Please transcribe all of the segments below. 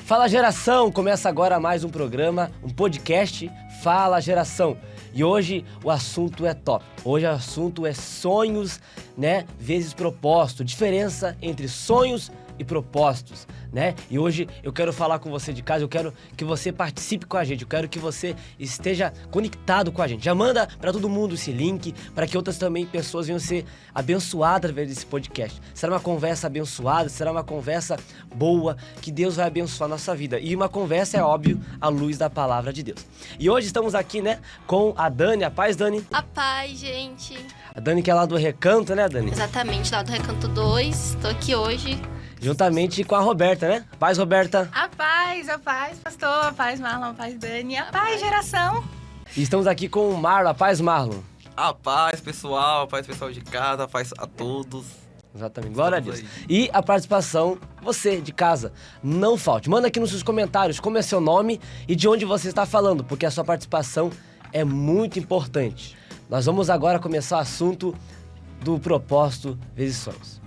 Fala Geração, começa agora mais um programa, um podcast Fala Geração. E hoje o assunto é top. Hoje o assunto é sonhos, né, vezes propósito. Diferença entre sonhos e propósitos, né? E hoje eu quero falar com você de casa, eu quero que você participe com a gente, eu quero que você esteja conectado com a gente. Já manda para todo mundo esse link, para que outras também pessoas venham ser abençoadas através desse podcast. Será uma conversa abençoada, será uma conversa boa, que Deus vai abençoar a nossa vida. E uma conversa, é óbvio, à luz da palavra de Deus. E hoje estamos aqui, né, com a Dani. A paz, Dani? A paz, gente. A Dani que é lá do Recanto, né, Dani? Exatamente, lá do Recanto 2. Tô aqui hoje. Juntamente com a Roberta, né? Paz, Roberta. A paz, pastor, a paz, Marlon, a paz, Dani, a paz, geração. E estamos aqui com o Marlon. A paz, Marlon. A paz, pessoal, a paz, pessoal de casa, a paz a todos. Exatamente, glória a Deus. Aí. E a participação, você de casa, não falte. Manda aqui nos seus comentários como é seu nome e de onde você está falando, porque a sua participação é muito importante. Nós vamos agora começar o assunto do propósito vezes sonhos.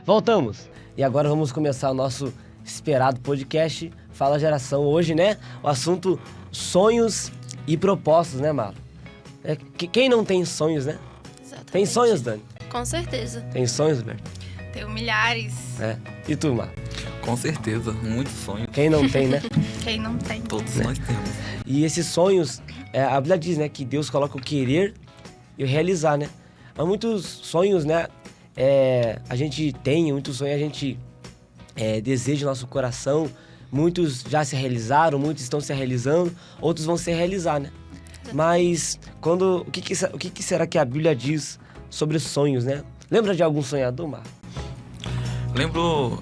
Voltamos! E agora vamos começar o nosso esperado podcast Fala Geração. Hoje, né, o assunto sonhos e propósitos, né, Marlon? Quem não tem sonhos, né? Exatamente. Tem sonhos, Dani? Com certeza. Tem sonhos, Roberto? Tenho milhares. É. E tu, Marlon? Com certeza, muitos sonhos. Quem não tem, né? Quem não tem? Todos nós temos. E esses sonhos, a Bíblia diz, né, que Deus coloca o querer e o realizar, né? Há muitos sonhos, né? A gente tem, muitos sonhos a gente deseja no nosso coração. Muitos já se realizaram, muitos estão se realizando, outros vão se realizar, né? Mas o que será que a Bíblia diz sobre os sonhos, né? Lembra de algum sonhador, Mar? Lembro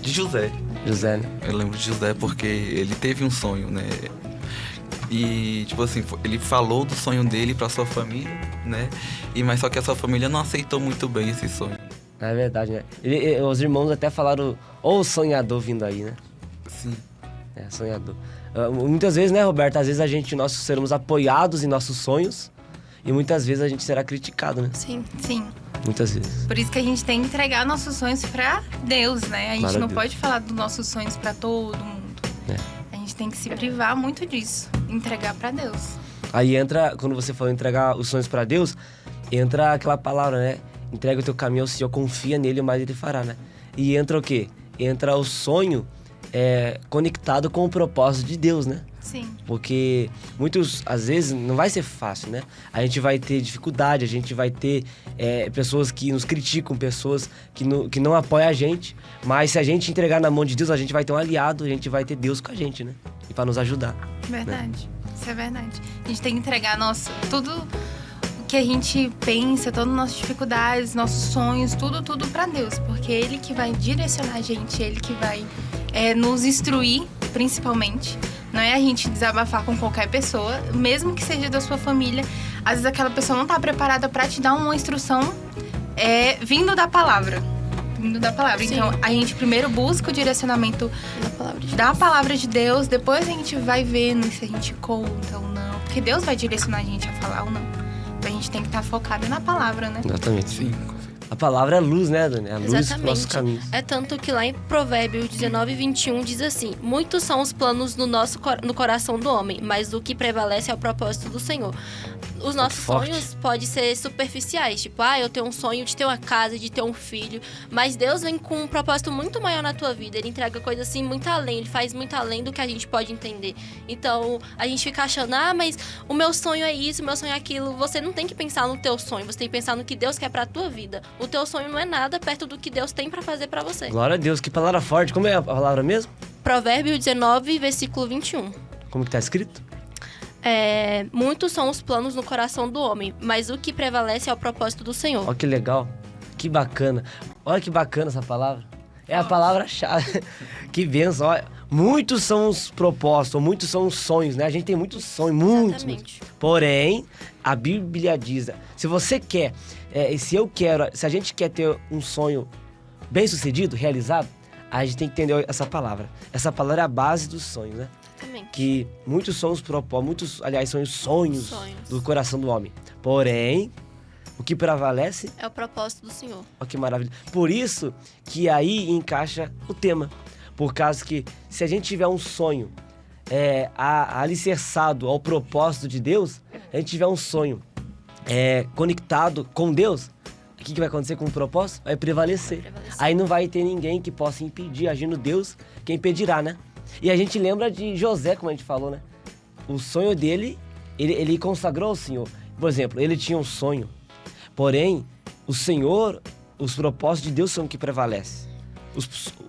de José. José, né? Eu lembro de José porque ele teve um sonho, né? E, tipo assim, ele falou do sonho dele pra sua família, né? Mas só que a sua família não aceitou muito bem esse sonho. É verdade, né? Os irmãos até falaram, o sonhador vindo aí, né? Sim. Sonhador. Muitas vezes, né, Roberto? Às vezes nós seremos apoiados em nossos sonhos e muitas vezes a gente será criticado, né? Sim. Muitas vezes. Por isso que a gente tem que entregar nossos sonhos pra Deus, né? A gente não pode falar dos nossos sonhos pra todo mundo. A gente tem que se privar muito disso, entregar pra Deus. Aí entra, quando você falou entregar os sonhos pra Deus, entra aquela palavra, né? Entrega o teu caminho ao Senhor, confia nele, mais ele fará, né? E entra o quê? Entra o sonho conectado com o propósito de Deus, né? Sim. Porque às vezes, não vai ser fácil, né? A gente vai ter dificuldade, a gente vai ter pessoas que nos criticam, pessoas que não apoiam a gente. Mas se a gente entregar na mão de Deus, a gente vai ter um aliado, a gente vai ter Deus com a gente, né? E para nos ajudar. Verdade. Né? Isso é verdade. A gente tem que entregar tudo o que a gente pensa, todas as nossas dificuldades, nossos sonhos, tudo pra Deus. Porque é Ele que vai direcionar a gente, Ele que vai nos instruir, principalmente. Não é a gente desabafar com qualquer pessoa, mesmo que seja da sua família. Às vezes aquela pessoa não tá preparada pra te dar uma instrução vindo da palavra. Sim. Então, a gente primeiro busca o direcionamento da palavra de Deus. Depois a gente vai vendo se a gente conta ou não. Porque Deus vai direcionar a gente a falar ou não. Então, a gente tem que estar focado na palavra, né? Exatamente. Sim. A palavra é luz, né, Dani? É a luz para os nossos Exatamente. caminhos. É tanto que lá em Provérbios 19:21 diz assim: muitos são os planos no coração do homem, mas o que prevalece é o propósito do Senhor. Os nossos forte. sonhos podem ser superficiais, tipo, eu tenho um sonho de ter uma casa, de ter um filho, mas Deus vem com um propósito muito maior na tua vida. Ele entrega coisas assim muito além, ele faz muito além do que a gente pode entender. Então, a gente fica achando, mas o meu sonho é isso, o meu sonho é aquilo. Você não tem que pensar no teu sonho, você tem que pensar no que Deus quer pra tua vida. O teu sonho não é nada perto do que Deus tem pra fazer pra você. Glória a Deus, que palavra forte. Como é a palavra mesmo? Provérbios 19, versículo 21. Como que tá escrito? Muitos são os planos no coração do homem, mas o que prevalece é o propósito do Senhor. Olha que legal, que bacana. Olha que bacana essa palavra. É a palavra-chave. Que benção. Olha, muitos são os propósitos, muitos são os sonhos, né? A gente tem muitos sonhos, muitos. Exatamente. Porém, a Bíblia diz, se você quer, se a gente quer ter um sonho bem sucedido, realizado, a gente tem que entender essa palavra. Essa palavra é a base dos sonhos, né? Exatamente. Que muitos são os propósitos, são os sonhos do coração do homem. Porém, o que prevalece É o propósito do Senhor. olha que maravilha. Por isso que aí encaixa o tema. Por causa que se a gente tiver um sonho alicerçado ao propósito de Deus, a gente tiver um sonho conectado com Deus, o que vai acontecer com o propósito? Vai prevalecer. Aí não vai ter ninguém que possa impedir, agindo Deus, quem impedirá, né? E a gente lembra de José, como a gente falou, né? O sonho dele, ele consagrou ao Senhor. Por exemplo, ele tinha um sonho. Porém, o Senhor, os propósitos de Deus são o que prevalece.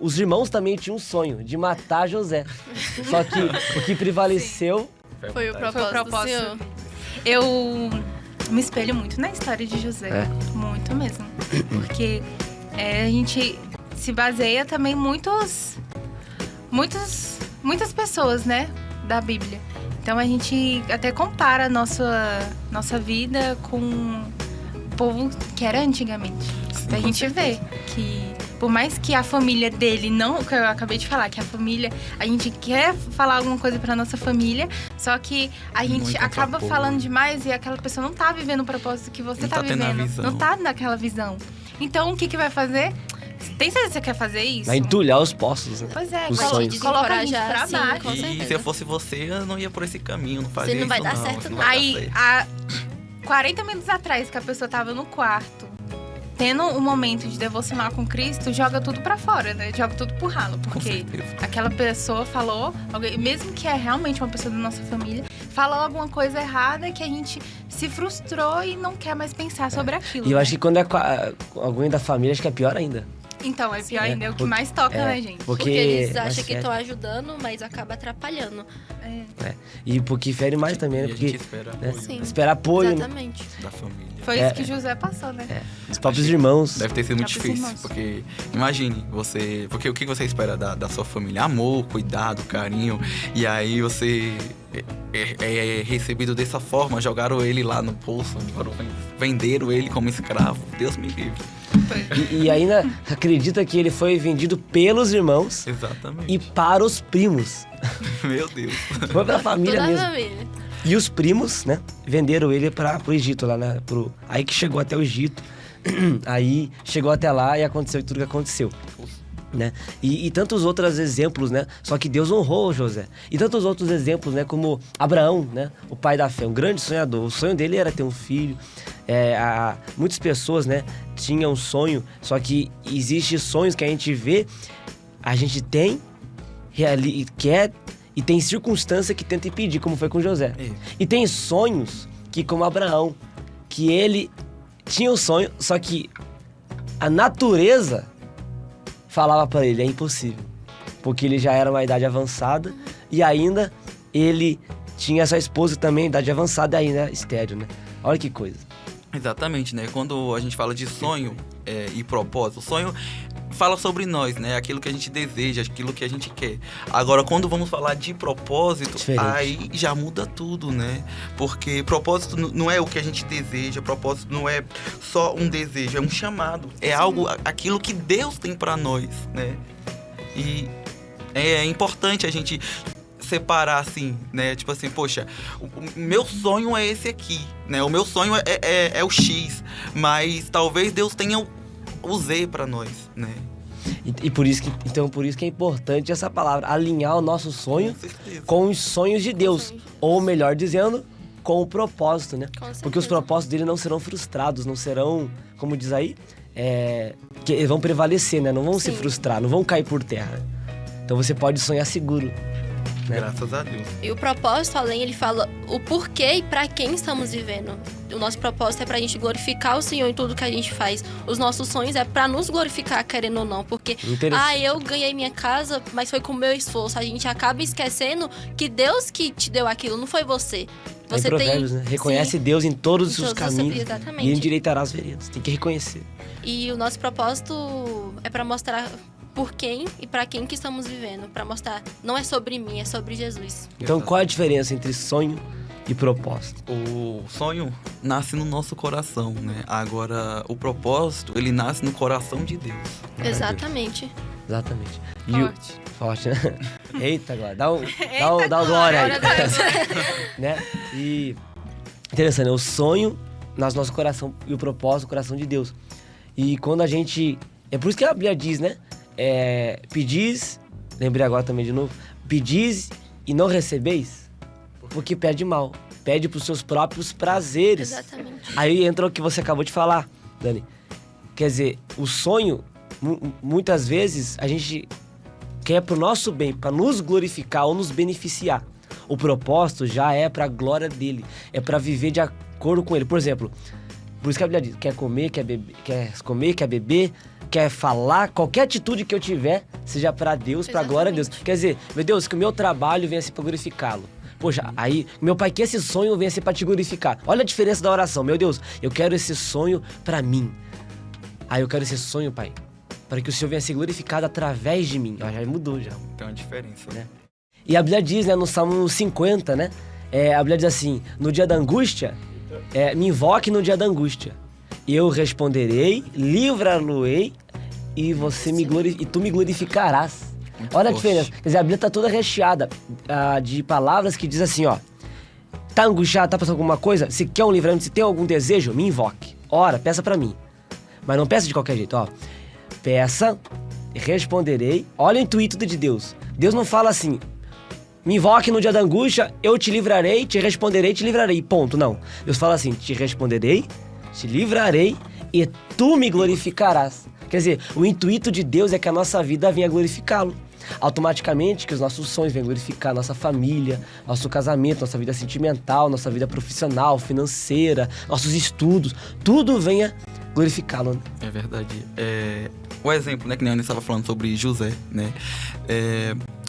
Os irmãos também tinham um sonho de matar José. Só que o que prevaleceu... Foi o propósito do Senhor. Eu me espelho muito na história de José. Muito mesmo. Porque a gente se baseia também muitas pessoas, né? Da Bíblia. Então a gente até compara a nossa vida com o povo que era antigamente. Então a gente vê que por mais que a família dele não... Que eu acabei de falar, que a família... A gente quer falar alguma coisa pra nossa família, só que a gente Muito acaba apoio. falando demais e aquela pessoa não tá vivendo o propósito que você Não tá tá tendo a vivendo. visão. Não tá naquela visão. Então o que vai fazer? Tem certeza que você quer fazer isso? Vai entulhar os postos, né? Pois é, Os Vai te sonhos. coloca a gente pra desencorajar, sim, baixo. com E certeza. se eu fosse você, eu não ia por esse caminho, não fazia Você não vai isso, dar certo, isso não. vai dar Aí, certo. há 40 minutos atrás, que a pessoa tava no quarto, tendo um momento de devocional com Cristo, joga tudo pra fora, né? Joga tudo pro ralo. Com Porque certeza. aquela pessoa falou, mesmo que é realmente uma pessoa da nossa família, falou alguma coisa errada que a gente se frustrou e não quer mais pensar sobre aquilo. E eu né? acho que quando é alguém da família, acho que é pior ainda. Então, é pior ainda, é o que porque- mais toca, né, gente? Porque eles mais acham que fere. estão ajudando, mas acaba atrapalhando. E porque fere mais também, né? E a Porque gente espera apoio, Sim. né, esperar apoio, né? Exatamente. da família. Foi isso que José passou, né? Os próprios irmãos. Deve ter sido muito Próprios difícil, irmãos. porque imagine, você... Porque o que você espera da sua família? Amor, cuidado, carinho. E aí você é recebido dessa forma, jogaram ele lá no poço, venderam ele como escravo. Deus me livre. E ainda acredita que ele foi vendido pelos irmãos Exatamente. e para os primos. Meu Deus. Foi pra família Toda a mesmo. família. E os primos, né, venderam ele pro Egito lá, né? Aí que chegou até o Egito. Aí chegou até lá e aconteceu tudo que aconteceu. Né? E tantos outros exemplos, né? Só que Deus honrou José. E tantos outros exemplos, né? Como Abraão, né? O pai da fé, um grande sonhador. O sonho dele era ter um filho. Muitas pessoas, né? Tinham um sonho. Só que existem sonhos que a gente vê, a gente tem, quer e tem circunstância que tenta impedir, como foi com José. E tem sonhos que, como Abraão, que ele tinha o sonho, só que a natureza falava para ele, é impossível. Porque ele já era uma idade avançada e ainda ele tinha sua esposa também, idade avançada e ainda estéril, né? Olha que coisa. Exatamente, né? Quando a gente fala de sonho e propósito, o sonho fala sobre nós, né? Aquilo que a gente deseja, aquilo que a gente quer. Agora, quando vamos falar de propósito, Diferente. aí já muda tudo, né? Porque propósito não é o que a gente deseja, propósito não é só um desejo, é um chamado. É algo, aquilo que Deus tem pra nós, né? E é importante a gente separar assim, né? Tipo assim, poxa, o meu sonho é esse aqui, né? O meu sonho é o X, mas talvez Deus tenha usei para nós, né? E por isso que é importante essa palavra, alinhar o nosso sonho Com certeza. com os sonhos de Deus. sonhos de Deus. Ou melhor dizendo, com o propósito, né? Com Porque os certeza. propósitos dele não serão frustrados, não serão, como diz aí, que eles vão prevalecer, né? Não vão se Sim. frustrar, não vão cair por terra. Então você pode sonhar seguro. Né? Graças a Deus. E o propósito, além, ele fala o porquê e pra quem estamos vivendo. O nosso propósito é pra gente glorificar o Senhor em tudo que a gente faz. Os nossos sonhos é pra nos glorificar, querendo ou não. Porque, Interessante. eu ganhei minha casa, mas foi com o meu esforço. A gente acaba esquecendo que Deus que te deu aquilo, não foi você. Tá em Você Provérbios, né? Reconhece Sim. Deus em todos os Em seus todos os- caminhos exatamente. e endireitará as veredas. Tem que reconhecer. E o nosso propósito é pra mostrar por quem e pra quem que estamos vivendo. Pra mostrar, não é sobre mim, é sobre Jesus. Então Exato. qual é a diferença entre sonho e propósito? O sonho nasce no nosso coração, né? Agora, o propósito, ele nasce no coração de Deus. Exatamente. Exatamente. E o- Forte. Forte, né? Eita, glória. Dá um glória aí. Né? E interessante, né? O sonho nasce no nosso coração e o propósito no coração de Deus. E quando a gente... É por isso que a Bíblia diz, né? Pedis, lembrei agora também de novo, pedis e não recebeis, porque pede mal. Pede pros seus próprios prazeres. Exatamente. Aí entra o que você acabou de falar, Dani. Quer dizer, o sonho, muitas vezes, a gente quer pro nosso bem, para nos glorificar ou nos beneficiar. O propósito já é pra glória dele, é pra viver de acordo com ele. Por exemplo, por isso que a Bíblia diz, quer comer, quer beber, quer falar, qualquer atitude que eu tiver, seja pra Deus, pra glória a Deus. Exatamente. Quer dizer, meu Deus, que o meu trabalho venha ser pra glorificá-lo. Poxa, aí, meu pai, que esse sonho venha ser pra te glorificar. Olha a diferença da oração. Meu Deus, eu quero esse sonho pra mim. Aí eu quero esse sonho, pai, para que o Senhor venha ser glorificado através de mim. Ó, já mudou, já. Tem uma diferença, né? E a Bíblia diz, né, no Salmo 50, né? A Bíblia diz assim, no dia da angústia, me invoque no dia da angústia. Eu responderei, livrar-lo-ei e tu me glorificarás. Muito Olha a forte. diferença. Quer dizer, a Bíblia tá toda recheada de palavras que diz assim, ó. Tá angustiado, tá passando alguma coisa? Se quer um livramento, se tem algum desejo, me invoque. Ora, peça pra mim. Mas não peça de qualquer jeito, ó. Peça, responderei. Olha o intuito de Deus. Deus não fala assim, me invoque no dia da angústia, eu te livrarei, te responderei, te livrarei. Ponto, não. Deus fala assim, te responderei, te livrarei e tu me glorificarás. Quer dizer, o intuito de Deus é que a nossa vida venha glorificá-lo. Automaticamente que os nossos sonhos venham glorificar nossa família, nosso casamento, nossa vida sentimental, nossa vida profissional, financeira, nossos estudos, tudo venha glorificá-lo. Né? É verdade. O exemplo, né, que nem a Ana estava falando sobre José, né?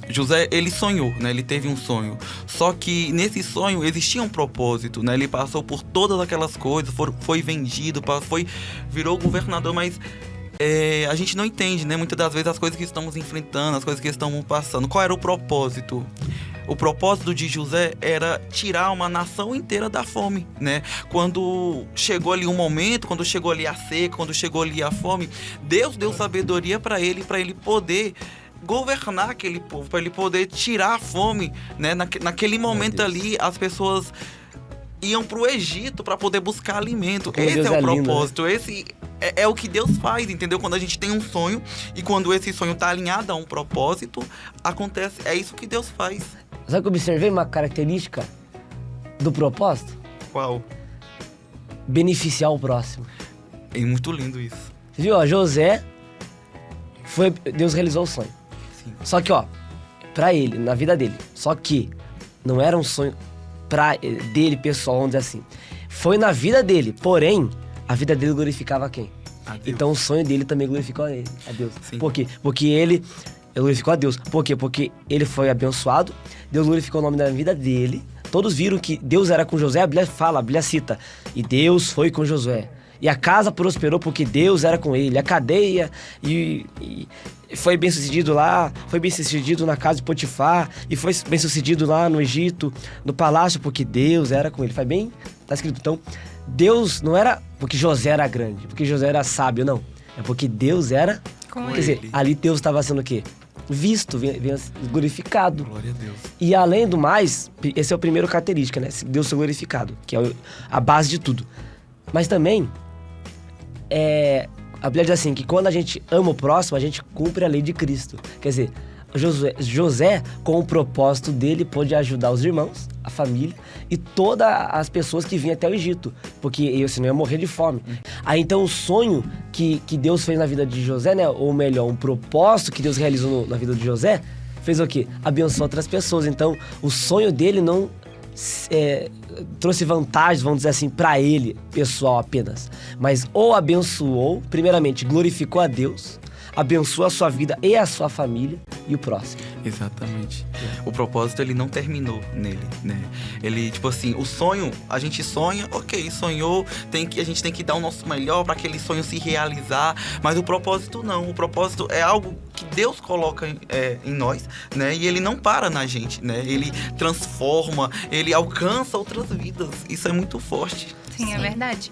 José, ele sonhou, né? Ele teve um sonho. Só que nesse sonho existia um propósito, né? Ele passou por todas aquelas coisas, foi vendido, virou governador, mas a gente não entende, né? Muitas das vezes as coisas que estamos enfrentando, as coisas que estamos passando. Qual era o propósito? O propósito de José era tirar uma nação inteira da fome, né? Quando chegou ali um momento, quando chegou ali a seca, quando chegou ali a fome, Deus deu sabedoria para ele poder governar aquele povo, para ele poder tirar a fome, né? Naquele momento ali, as pessoas iam pro Egito para poder buscar alimento. Como Esse Deus é o lindo, propósito, esse é o que Deus faz, entendeu? Quando a gente tem um sonho e quando esse sonho tá alinhado a um propósito, acontece, é isso que Deus faz. Sabe que eu observei uma característica do propósito? Qual? Beneficiar o próximo. É muito lindo isso. Você viu, ó, José, Deus realizou o sonho. Sim. Só que, ó, pra ele, na vida dele, só que não era um sonho dele pessoal, vamos dizer assim. Foi na vida dele, porém, a vida dele glorificava quem? A Deus. Então o sonho dele também glorificou a Deus. Sim. Por quê? Porque ele glorificou a Deus. Por quê? Porque ele foi abençoado, Deus glorificou o nome da vida dele. Todos viram que Deus era com José, a Bíblia cita, e Deus foi com Josué. E a casa prosperou porque Deus era com ele. A cadeia e foi bem sucedido lá, foi bem sucedido na casa de Potifar, e foi bem sucedido lá no Egito, no palácio, porque Deus era com ele. Tá escrito, então, Deus não era porque José era grande, porque José era sábio, não. É porque Deus era, Com quer ele. dizer, ali Deus estava sendo o quê? Visto, vinha glorificado. Glória a Deus. E além do mais, esse é o primeiro característica, né? Deus ser glorificado, que é a base de tudo. Mas também, A Bíblia diz assim, que quando a gente ama o próximo, a gente cumpre a lei de Cristo. Quer dizer, José, com o propósito dele, pôde ajudar os irmãos, a família e todas as pessoas que vinham até o Egito, porque senão ia morrer de fome. Aí então o sonho que Deus fez na vida de José, né, ou melhor, um propósito que Deus realizou na vida de José, fez o quê? Abençoou outras pessoas. Então o sonho dele não trouxe vantagens, vamos dizer assim, para ele, pessoal apenas, mas ou abençoou, primeiramente glorificou a Deus, abençoa a sua vida e a sua família e o próximo. Exatamente. O propósito, ele não terminou nele, né? Ele, tipo assim, o sonho, a gente sonha, ok, sonhou, a gente tem que dar o nosso melhor para aquele sonho se realizar, mas o propósito não. O propósito é algo que Deus coloca em nós, né? E ele não para na gente, né? Ele transforma, ele alcança outras vidas. Isso é muito forte. Sim, é verdade.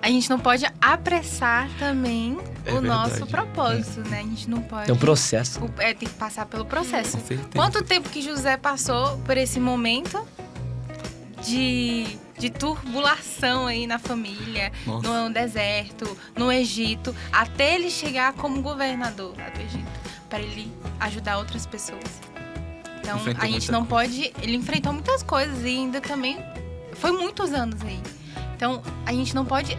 A gente não pode apressar também o nosso propósito, né? A gente não pode... É um processo. Tem que passar pelo processo. Com certeza. Quanto tempo que José passou por esse momento de turbulação aí na família, no deserto, no Egito, até ele chegar como governador lá do Egito, para ele ajudar outras pessoas. Então, a gente não pode... Ele enfrentou muitas coisas e ainda também... Foi muitos anos aí. Então, a gente não pode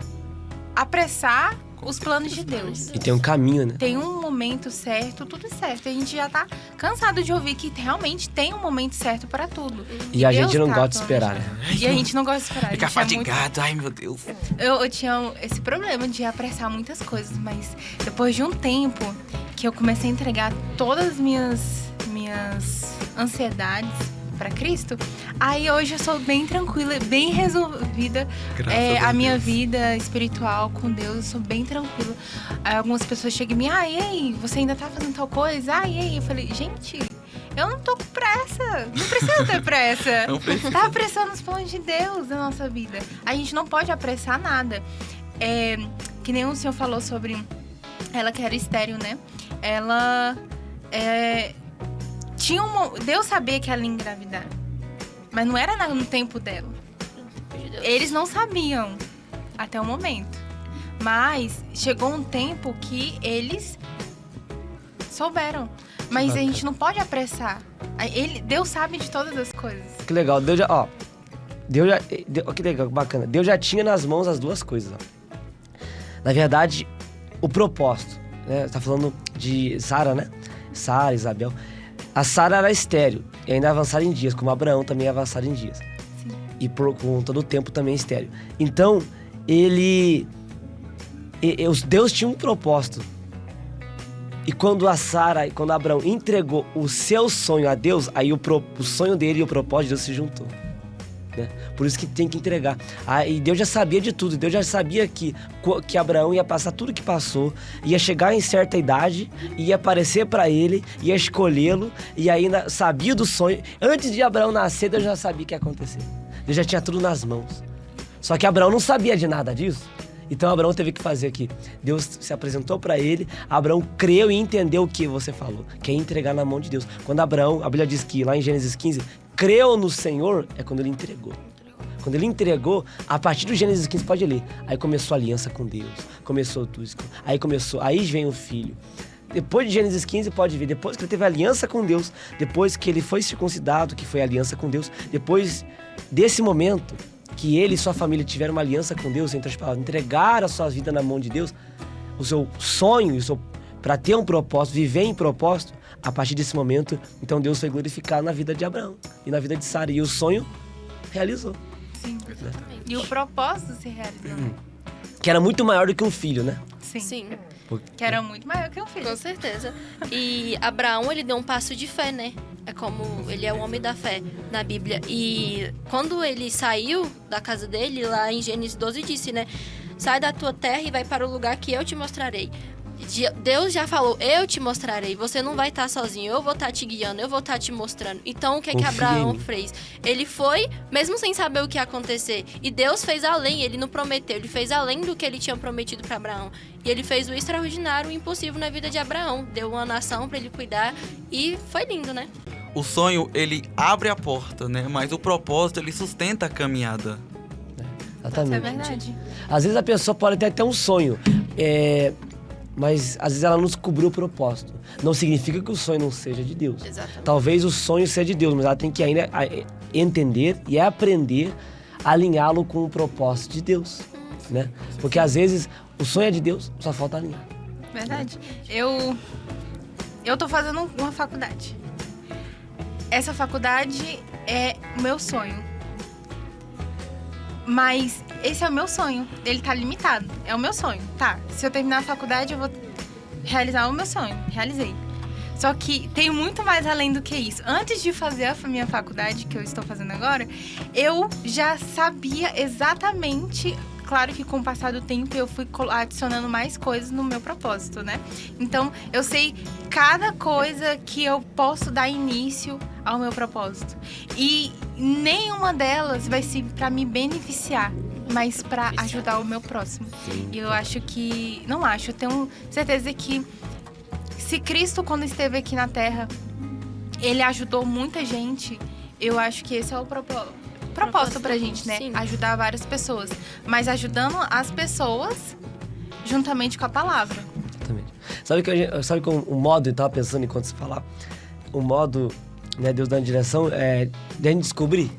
apressar os planos de Deus. E tem um caminho, né? Tem um momento certo, tudo certo. A gente já tá cansado de ouvir que realmente tem um momento certo para tudo. E a gente não gosta de esperar, né? E a gente não gosta de esperar. Fica fadigado, ai meu Deus. Eu tinha esse problema de apressar muitas coisas, mas depois de um tempo que eu comecei a entregar todas as minhas ansiedades para Cristo, aí hoje eu sou bem tranquila, bem resolvida. A minha vida espiritual com Deus, eu sou bem tranquila. Aí algumas pessoas chegam em mim, e aí, você ainda tá fazendo tal coisa? E aí? Eu falei, gente, eu não tô com pressa, não preciso ter pressa. Não precisa. Tá apressando os planos de Deus na nossa vida. A gente não pode apressar nada. Que nem o senhor falou sobre ela que era estéril, né? Ela Deus sabia que ela ia engravidar, mas não era no tempo dela. Eles não sabiam até o momento, mas chegou um tempo que eles souberam. Mas a gente não pode apressar. Deus sabe de todas as coisas. Que legal, que legal, bacana. Deus já tinha nas mãos as duas coisas, ó. Na verdade, o propósito, né? Você tá falando de Sara, né? Sara, Isabel. A Sara era estéril e ainda avançada em dias, como Abraão também é avançado em dias. Sim. E com todo o tempo também estéril. Então, Deus tinha um propósito. E quando Abraão entregou o seu sonho a Deus, aí o sonho dele e o propósito de Deus se juntou. Né? Por isso que tem que entregar. E Deus já sabia de tudo. Deus já sabia que Abraão ia passar tudo que passou, ia chegar em certa idade, ia aparecer para ele, ia escolhê-lo, e ainda sabia do sonho. Antes de Abraão nascer, Deus já sabia o que ia acontecer. Deus já tinha tudo nas mãos. Só que Abraão não sabia de nada disso. Então Abraão teve que fazer aqui. Deus se apresentou para ele, Abraão creu e entendeu o que você falou, que é entregar na mão de Deus. Quando Abraão, a Bíblia diz que lá em Gênesis 15, creu no Senhor, é quando ele entregou. Quando ele entregou, a partir do Gênesis 15, pode ler. Aí começou a aliança com Deus, começou tudo. Aí vem o filho. Depois de Gênesis 15, pode ver, depois que ele teve aliança com Deus, depois que ele foi circuncidado, que foi aliança com Deus, depois desse momento que ele e sua família tiveram uma aliança com Deus, entre as palavras, entregaram a sua vida na mão de Deus, o seu sonho, para ter um propósito, viver em propósito, a partir desse momento, então Deus foi glorificado na vida de Abraão e na vida de Sara, e o sonho realizou. Sim, e o propósito se realizou. Que era muito maior do que um filho, né? Sim. Que era muito maior que um filho. Com certeza. E Abraão, ele deu um passo de fé, né? É como ele é o homem da fé na Bíblia. E quando ele saiu da casa dele, lá em Gênesis 12 disse, né? Sai da tua terra e vai para o lugar que eu te mostrarei. Deus já falou, eu te mostrarei, você não vai estar sozinho, eu vou estar te guiando, eu vou estar te mostrando. Então, o que Abraão fez? Ele foi, mesmo sem saber o que ia acontecer, e Deus fez além, ele não prometeu, ele fez além do que ele tinha prometido para Abraão. E ele fez o extraordinário, o impossível na vida de Abraão, deu uma nação para ele cuidar, e foi lindo, né? O sonho, ele abre a porta, né? Mas o propósito, ele sustenta a caminhada. Exatamente. É verdade. Às vezes a pessoa pode até ter um sonho, mas às vezes ela não descobriu o propósito. Não significa que o sonho não seja de Deus. Exatamente. Talvez o sonho seja de Deus, mas ela tem que ainda entender e aprender a alinhá-lo com o propósito de Deus, né? Porque às vezes o sonho é de Deus, só falta alinhar. Verdade. Eu tô fazendo uma faculdade. Essa faculdade é o meu sonho. Mas esse é o meu sonho. Ele tá limitado. É o meu sonho. Tá, se eu terminar a faculdade, eu vou realizar o meu sonho. Realizei. Só que tem muito mais além do que isso. Antes de fazer a minha faculdade, que eu estou fazendo agora, eu já sabia exatamente... Claro que com o passar do tempo eu fui adicionando mais coisas no meu propósito, né? Então, eu sei cada coisa que eu posso dar início ao meu propósito. E nenhuma delas vai ser para me beneficiar, mas para ajudar o meu próximo. E eu acho que... Não acho, eu tenho certeza que se Cristo, quando esteve aqui na Terra, ele ajudou muita gente, eu acho que esse é o propósito pra gente, né? Sim. Ajudar várias pessoas. Mas ajudando as pessoas juntamente com a palavra. Exatamente. Sabe que o modo, eu tava pensando enquanto você falava, o modo, né, Deus dando direção, é de a gente descobrir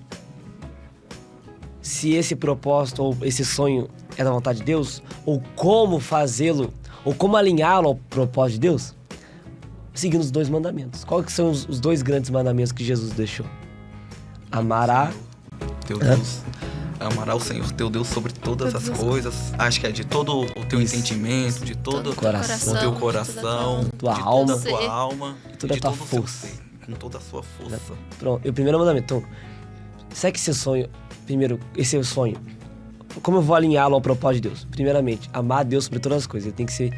se esse propósito ou esse sonho é da vontade de Deus, ou como fazê-lo, ou como alinhá-lo ao propósito de Deus, seguindo os 2 mandamentos. Quais que são os 2 grandes mandamentos que Jesus deixou? Amará teu Deus. Amará o Senhor teu Deus sobre todas as coisas. Acho que é de todo o teu entendimento, de todo coração, o teu coração, tua de alma, toda a tua alma, toda a de tua todo o seu força. ser, com toda a sua força. Pronto, e o primeiro mandamento. Então, segue esse sonho. Primeiro, esse é o sonho. Como eu vou alinhá-lo ao propósito de Deus? Primeiramente, amar a Deus sobre todas as coisas. Ele tem que ser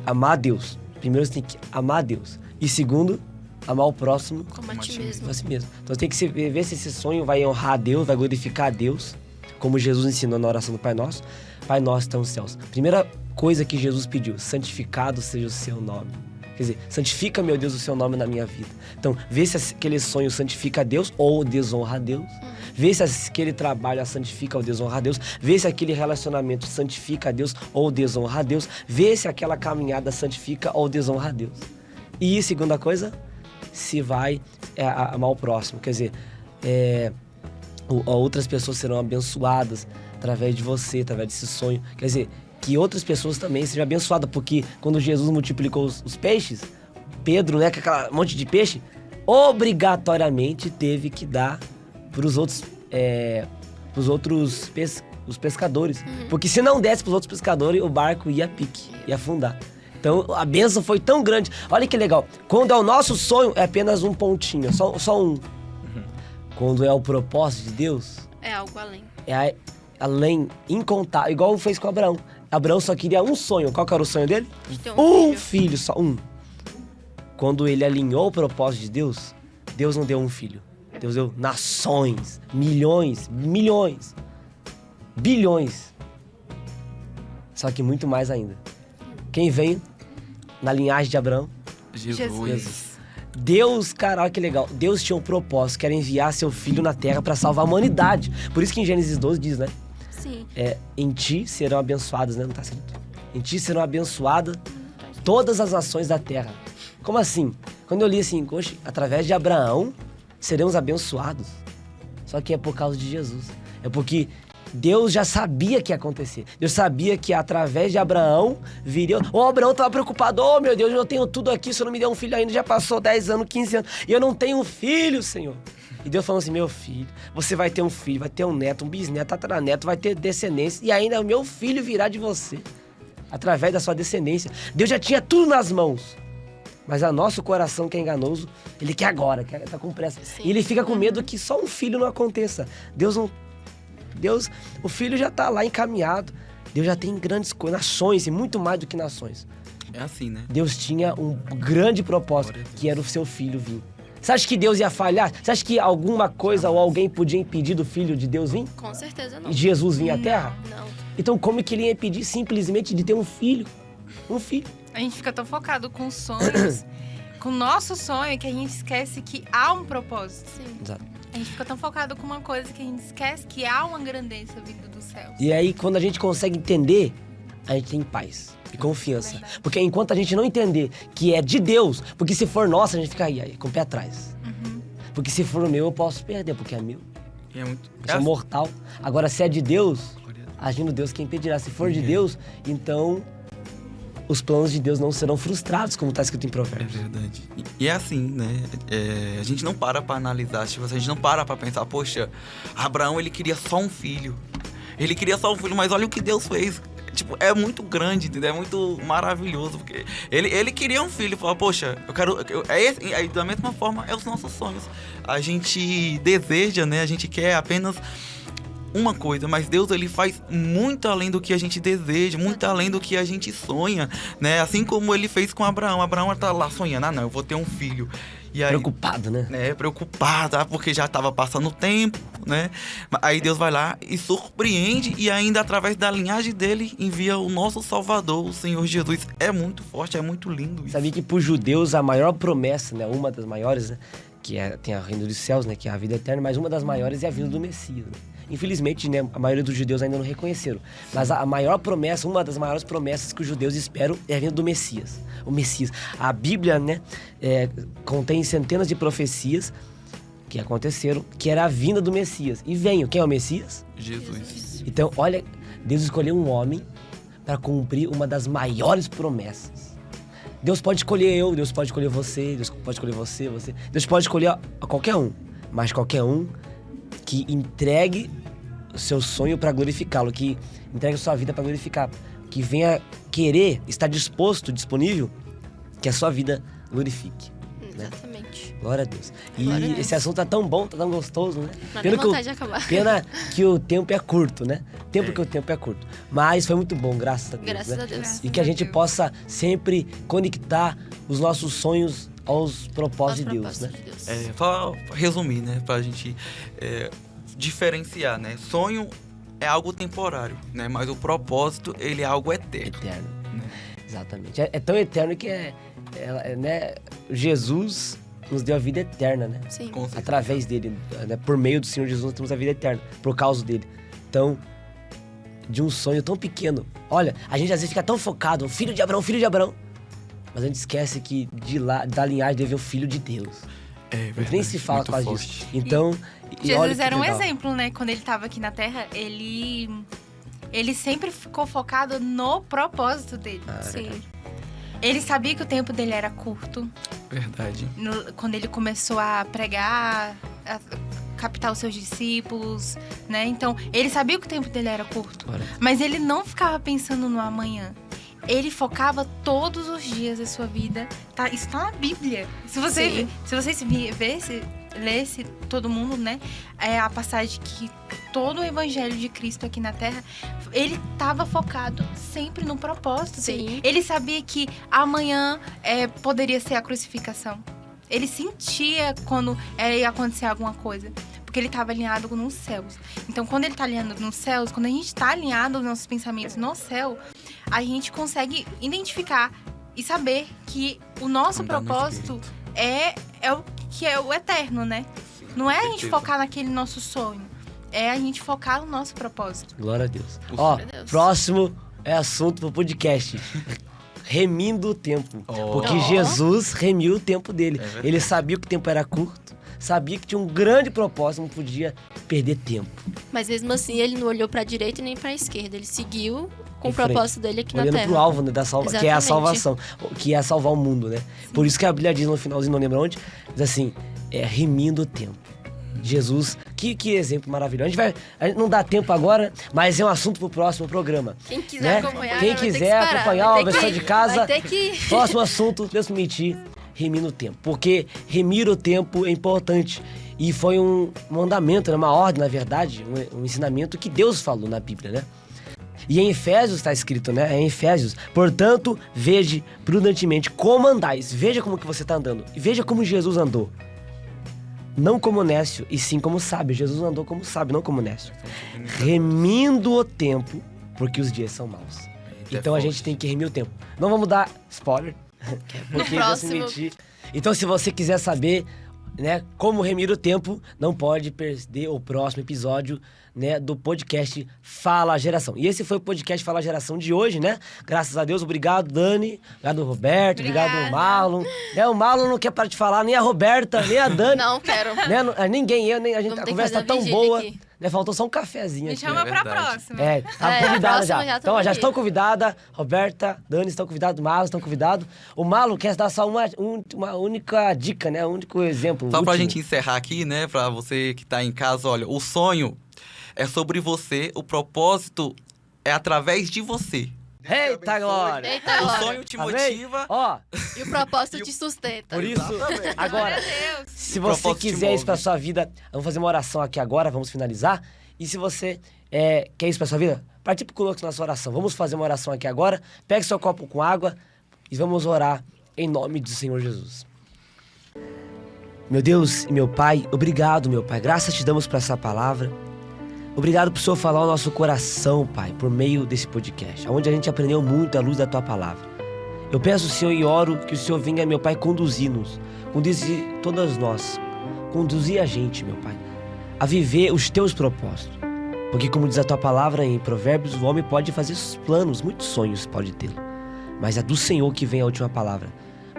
amar a Deus. Primeiro, você tem que amar a Deus. E segundo, amar o próximo Como a ti mesmo. a si mesmo. Então, você tem que ver se esse sonho vai honrar a Deus, vai glorificar a Deus, como Jesus ensinou na oração do Pai Nosso. Pai Nosso que está nos céus. Primeira coisa que Jesus pediu, santificado seja o seu nome. Quer dizer, santifica, meu Deus, o seu nome na minha vida. Então, vê se aquele sonho santifica a Deus ou desonra a Deus. Vê se aquele trabalho santifica ou desonra a Deus. Vê se aquele relacionamento santifica a Deus ou desonra a Deus. Vê se aquela caminhada santifica ou desonra a Deus. E segunda coisa, se vai amar o próximo. Quer dizer, outras pessoas serão abençoadas através de você, através desse sonho. Quer dizer, que outras pessoas também sejam abençoadas, porque quando Jesus multiplicou os peixes, Pedro, né, com aquele monte de peixe, obrigatoriamente teve que dar para os outros, os pescadores. Porque se não desse para os outros pescadores, o barco ia a pique, ia afundar. Então, a bênção foi tão grande. Olha que legal. Quando é o nosso sonho, é apenas um pontinho, só um. Quando é o propósito de Deus, É algo além. é além, incontável. Igual fez com Abraão. Abraão só queria um sonho. Qual que era o sonho dele? De ter Um filho, só um. Quando ele alinhou o propósito de Deus, Deus não deu um filho. Deus deu nações, milhões, bilhões. Só que muito mais ainda. Quem veio na linhagem de Abraão? Jesus. Deus, cara, olha que legal. Deus tinha um propósito, que era enviar seu filho na terra para salvar a humanidade. Por isso que em Gênesis 12 diz, né? Sim. Em ti serão abençoadas, né? Não tá escrito. Em ti serão abençoadas todas as nações da terra. Como assim? Quando eu li assim, poxa, através de Abraão seremos abençoados. Só que é por causa de Jesus. É porque Deus já sabia que ia acontecer. Deus sabia que através de Abraão viria... Abraão estava preocupado. Meu Deus, eu tenho tudo aqui, o Senhor não me deu um filho ainda. Já passou 10 anos, 15 anos. E eu não tenho um filho, Senhor. E Deus falou assim, meu filho, você vai ter um filho, vai ter um neto, um bisneto, tataraneto, vai ter descendência. E ainda o meu filho virá de você. Através da sua descendência. Deus já tinha tudo nas mãos. Mas o nosso coração, que é enganoso, ele quer agora, tá com pressa. Sim. E ele fica com medo que só um filho não aconteça. O filho já tá lá encaminhado. Deus já tem grandes coisas, nações, e muito mais do que nações. É assim, né? Deus tinha um grande propósito, que era o seu filho vir. Você acha que Deus ia falhar? Você acha que alguma coisa ou alguém podia impedir do filho de Deus vir? Com certeza não. E Jesus vir à terra? Não. Então como que ele ia impedir simplesmente de ter um filho? Um filho. A gente fica tão focado com sonhos, com o nosso sonho, que a gente esquece que há um propósito. Sim. Exato. A gente fica tão focado com uma coisa que a gente esquece que há uma grandeza vindo do céu. E aí, quando a gente consegue entender, a gente tem paz e confiança. Verdade. Porque enquanto a gente não entender que é de Deus, porque se for nosso, a gente fica aí com o pé atrás. Porque se for o meu, eu posso perder, porque é meu. E é muito... Eu sou mortal. Agora, se é de Deus, agindo Deus, quem impedirá? Se for de Deus, então os planos de Deus não serão frustrados, como está escrito em É Provérbios. verdade. E é assim, né? A gente não para pra analisar, tipo, a gente não para pra pensar, poxa, Abraão, ele queria só um filho. Ele queria só um filho, mas olha o que Deus fez. Tipo, é muito grande, entendeu? É muito maravilhoso, porque ele queria um filho, falou, poxa, eu quero... aí, da mesma forma, é os nossos sonhos. A gente deseja, né? A gente quer apenas uma coisa, mas Deus, ele faz muito além do que a gente deseja, muito além do que a gente sonha, né? Assim como ele fez com Abraão. Abraão tá lá sonhando, não, eu vou ter um filho. E aí, Preocupado, né? preocupado, porque já estava passando o tempo, né? Aí Deus vai lá e surpreende e ainda através da linhagem dele envia o nosso Salvador, o Senhor Jesus. É muito forte, é muito lindo isso. Sabia que para os judeus a maior promessa, né? Uma das maiores, né? Tem a reino dos céus, né? Que é a vida eterna, mas uma das maiores é a vinda do Messias, né? Infelizmente, né, a maioria dos judeus ainda não reconheceram. Mas a maior promessa, uma das maiores promessas que os judeus esperam é a vinda do Messias. O Messias. A Bíblia, né, contém centenas de profecias que aconteceram, que era a vinda do Messias. E veio. Quem é o Messias? Jesus. Então, olha, Deus escolheu um homem para cumprir uma das maiores promessas. Deus pode escolher eu, Deus pode escolher você, Deus pode escolher você. Deus pode escolher a qualquer um, mas qualquer um que entregue o seu sonho para glorificá-lo, que entregue a sua vida para glorificar, que venha querer, estar disposto, disponível, que a sua vida glorifique. Exatamente. Glória a Deus. Glória a E Deus. esse assunto tá tão bom, tá tão gostoso, né? Não Pena tem que vontade de acabar. Pena que o tempo é curto, né? Que o tempo é curto. Mas foi muito bom, graças a Deus. Graças né? a Deus. E que a gente possa sempre conectar os nossos sonhos aos propósitos de Deus, né? Só resumir, né? Pra gente diferenciar, né? Sonho é algo temporário, né? Mas o propósito, ele é algo eterno. Eterno. Né? Exatamente. É tão eterno que né? Jesus nos deu a vida eterna, né? Sim. Com certeza. Através dele, né? Por meio do Senhor Jesus, nós temos a vida eterna, por causa dele. Então, de um sonho tão pequeno. Olha, a gente às vezes fica tão focado, filho de Abraão, mas a gente esquece que da linhagem deve vir o filho de Deus. É A gente verdade, nem se fala muito quase forte. disso. Então, e olha Jesus que era um legal. exemplo, né? Quando ele estava aqui na Terra, ele sempre ficou focado no propósito dele. Sim. Ele sabia que o tempo dele era curto. Verdade. Quando ele começou a pregar, a captar os seus discípulos, né? Então, ele sabia que o tempo dele era curto. Olha. Mas ele não ficava pensando no amanhã. Ele focava todos os dias da sua vida. Isso tá na Bíblia. Se você lesse todo mundo, né? A passagem que todo o evangelho de Cristo aqui na Terra, ele estava focado sempre no propósito dele. Sim. Ele sabia que amanhã poderia ser a crucificação. Ele sentia quando ia acontecer alguma coisa. Porque ele estava alinhado nos céus. Então, quando ele está alinhado nos céus, quando a gente está alinhado os nossos pensamentos no céu, a gente consegue identificar e saber que o nosso Andar no propósito é o que é o eterno, né? Não é a gente certeza. focar naquele nosso sonho. É a gente focar no nosso propósito. Glória a Deus. Glória a Deus. Próximo é assunto pro podcast. Remindo o tempo. Oh. Porque Oh. Jesus remiu o tempo dele. verdade. Ele sabia que o tempo era curto, sabia que tinha um grande propósito, não podia perder tempo. Mas mesmo assim, ele não olhou pra direita e nem pra esquerda. Ele seguiu com Em o propósito dele aqui na Olhando Terra. pro alvo, né, que é a Exatamente. salvação, que é salvar o mundo, né? Por isso que a Bíblia diz no finalzinho, não lembro onde, diz assim, remindo o tempo. Jesus, que exemplo maravilhoso. A gente não dá tempo agora, mas é um assunto pro próximo programa. Quem quiser Né? acompanhar, Quem vai ter que quiser esperar, acompanhar vai a ter versão que- de casa, vai ter que... próximo assunto, Deus permitir, remindo o tempo. Porque remir o tempo é importante. E foi um mandamento, né? Uma ordem, na verdade, um ensinamento que Deus falou na Bíblia, né? E em Efésios está escrito, né? Em Efésios, portanto, veja prudentemente como andais. Veja como que você está andando. E veja como Jesus andou. Não como nécio, e sim como sábio. Jesus andou como sábio, não como nécio. Remindo o tempo, porque os dias são maus. Então a gente tem que remir o tempo. Não vamos dar spoiler, porque Deus próximo. permitir. Então se você quiser saber né, como remir o tempo, não pode perder o próximo episódio, né, do podcast Fala Geração. E esse foi o podcast Fala Geração de hoje, né? Graças a Deus. Obrigado, Dani. Obrigado, Roberto. Obrigado, Marlon. Né, o Marlon não quer parar de falar, nem a Roberta, nem a Dani. Não quero. Né, ninguém, nem a gente. Vamos A ter que conversa tá fazer tão vigília boa. aqui. Né, faltou só um cafezinho Me aqui. chama pra verdade. próxima. É, tá É, a convidada próxima já. já Então, tamo já aqui. estão convidadas. Roberta, Dani estão convidados, Marlon estão convidados. O Marlon quer dar só uma única dica, né? Um único exemplo. Só pra último. gente encerrar aqui, né? Pra você que tá em casa, olha, o sonho é sobre você, o propósito é através de você. Eita, glória! Eita, O glória. sonho te Amém? motiva. Ó, E o propósito te sustenta. por isso, agora, Glória a Deus. se O você propósito te quiser isso pra move. sua vida, vamos fazer uma oração aqui agora, vamos finalizar. E se você quer isso pra sua vida, participe conosco na nossa oração. Vamos fazer uma oração aqui agora. Pegue seu copo com água e vamos orar em nome do Senhor Jesus. Meu Deus e meu Pai, obrigado, meu Pai. Graças te damos por essa palavra. Obrigado por o Senhor falar ao nosso coração, Pai, por meio desse podcast, onde a gente aprendeu muito à luz da Tua palavra. Eu peço, Senhor, e oro que o Senhor venha, meu Pai, conduzir-nos, conduzir todas nós, conduzir a gente, meu Pai, a viver os Teus propósitos. Porque, como diz a Tua palavra em Provérbios, o homem pode fazer os planos, muitos sonhos pode ter, mas é do Senhor que vem a última palavra,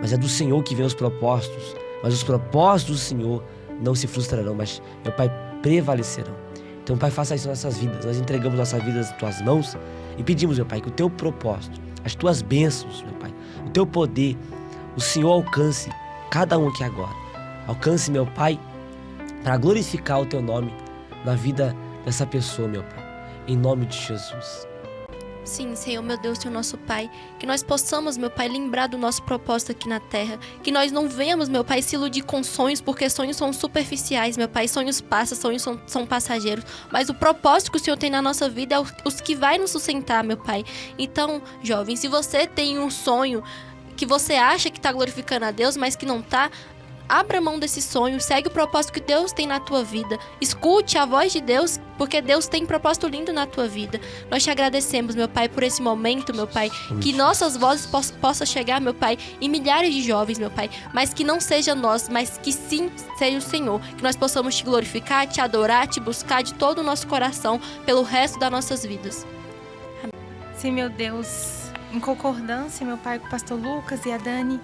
mas é do Senhor que vem os propósitos, mas os propósitos do Senhor não se frustrarão, mas, meu Pai, prevalecerão. Então, Pai, faça isso nas nossas vidas. Nós entregamos nossas vidas nas Tuas mãos e pedimos, meu Pai, que o Teu propósito, as Tuas bênçãos, meu Pai, o Teu poder, o Senhor alcance cada um aqui agora. Alcance, meu Pai, para glorificar o Teu nome na vida dessa pessoa, meu Pai. Em nome de Jesus. Sim, Senhor, meu Deus, Senhor nosso Pai, que nós possamos, meu Pai, lembrar do nosso propósito aqui na Terra, que nós não venhamos, meu Pai, se iludir com sonhos, porque sonhos são superficiais, meu Pai, sonhos passam, sonhos são passageiros, mas o propósito que o Senhor tem na nossa vida é os que vai nos sustentar, meu Pai. Então, jovem, se você tem um sonho que você acha que está glorificando a Deus, mas que não está, abra mão desse sonho, segue o propósito que Deus tem na tua vida. Escute a voz de Deus, porque Deus tem um propósito lindo na tua vida. Nós te agradecemos, meu Pai, por esse momento, meu Pai. Que nossas vozes possam chegar, meu Pai, em milhares de jovens, meu Pai. Mas que não seja nós, mas que sim seja o Senhor. Que nós possamos te glorificar, te adorar, te buscar de todo o nosso coração pelo resto das nossas vidas. Sim, meu Deus, em concordância, meu Pai, com o pastor Lucas e a Dani.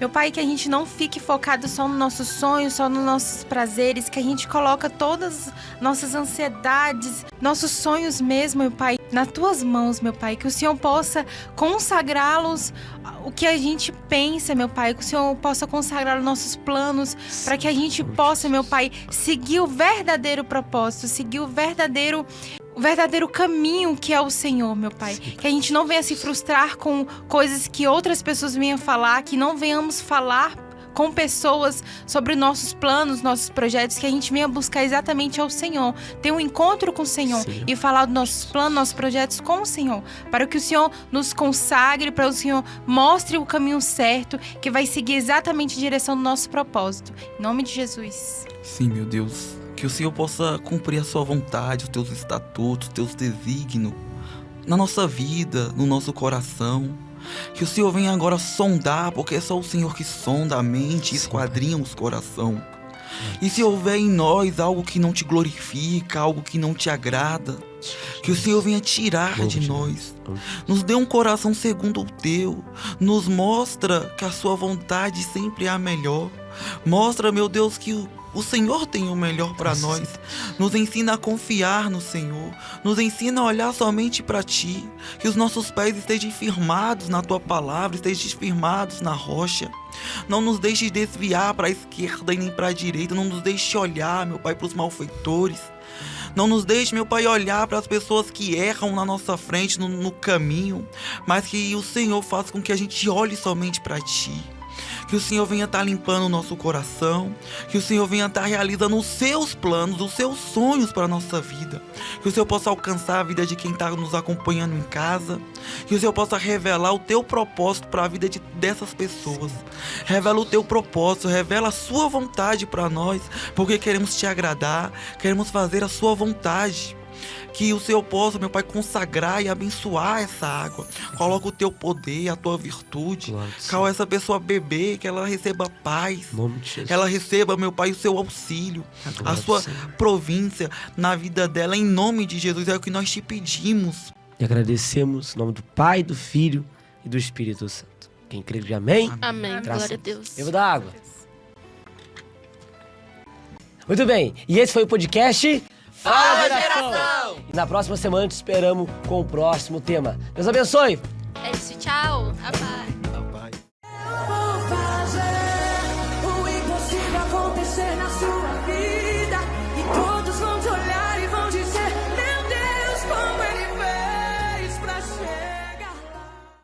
Meu Pai, que a gente não fique focado só nos nossos sonhos, só nos nossos prazeres, que a gente coloca todas as nossas ansiedades, nossos sonhos mesmo, meu Pai, nas Tuas mãos, meu Pai. Que o Senhor possa consagrá-los, o que a gente pensa, meu Pai. Que o Senhor possa consagrar os nossos planos, para que a gente possa, meu Pai, seguir o verdadeiro propósito, seguir o verdadeiro caminho que é o Senhor, meu Pai. Que a gente não venha se frustrar com coisas que outras pessoas venham falar, que não venhamos falar com pessoas sobre nossos planos, nossos projetos, que a gente venha buscar exatamente ao Senhor, ter um encontro com o Senhor e falar dos nossos planos, nossos projetos com o Senhor, para que o Senhor nos consagre, para o Senhor mostre o caminho certo, que vai seguir exatamente a direção do nosso propósito. Em nome de Jesus. Sim, meu Deus. Que o Senhor possa cumprir a sua vontade, os teus estatutos, os teus desígnios na nossa vida, no nosso coração. Que o Senhor venha agora sondar, porque é só o Senhor que sonda a mente e esquadrinha os corações. E se houver em nós algo que não te glorifica, algo que não te agrada, que o Senhor venha tirar de nós. Nos dê um coração segundo o teu. Nos mostra que a sua vontade sempre é a melhor. Mostra, meu Deus, que o Senhor tem o melhor para nós. Nos ensina a confiar no Senhor. Nos ensina a olhar somente para Ti. Que os nossos pés estejam firmados na Tua palavra, estejam firmados na rocha. Não nos deixe desviar para a esquerda e nem para a direita. Não nos deixe olhar, meu Pai, para os malfeitores. Não nos deixe, meu Pai, olhar para as pessoas que erram na nossa frente, no caminho. Mas que o Senhor faça com que a gente olhe somente para Ti. Que o Senhor venha estar limpando o nosso coração. Que o Senhor venha estar realizando os seus planos, os seus sonhos para a nossa vida. Que o Senhor possa alcançar a vida de quem está nos acompanhando em casa. Que o Senhor possa revelar o Teu propósito para a vida dessas pessoas. Revela o Teu propósito, revela a Sua vontade para nós. Porque queremos Te agradar, queremos fazer a Sua vontade. Que o Senhor possa, meu Pai, consagrar e abençoar essa água. Coloca o teu poder, a tua virtude. Glória ao Que Senhor. ao essa pessoa beber, que ela receba paz. Em nome de Jesus. Que ela receba, meu Pai, o seu auxílio. glória A do sua Senhor. província na vida dela, em nome de Jesus. É o que nós te pedimos. E agradecemos em nome do Pai, do Filho e do Espírito Santo. Quem crê, diga amém. Amém. Graças Glória a a Deus. Eu vou dar água. Muito bem, e esse foi o podcast Fala, Geração! E na próxima semana te esperamos com o próximo tema. Deus abençoe! É isso, tchau. Bye. Pai. Vou fazer o impossível acontecer na sua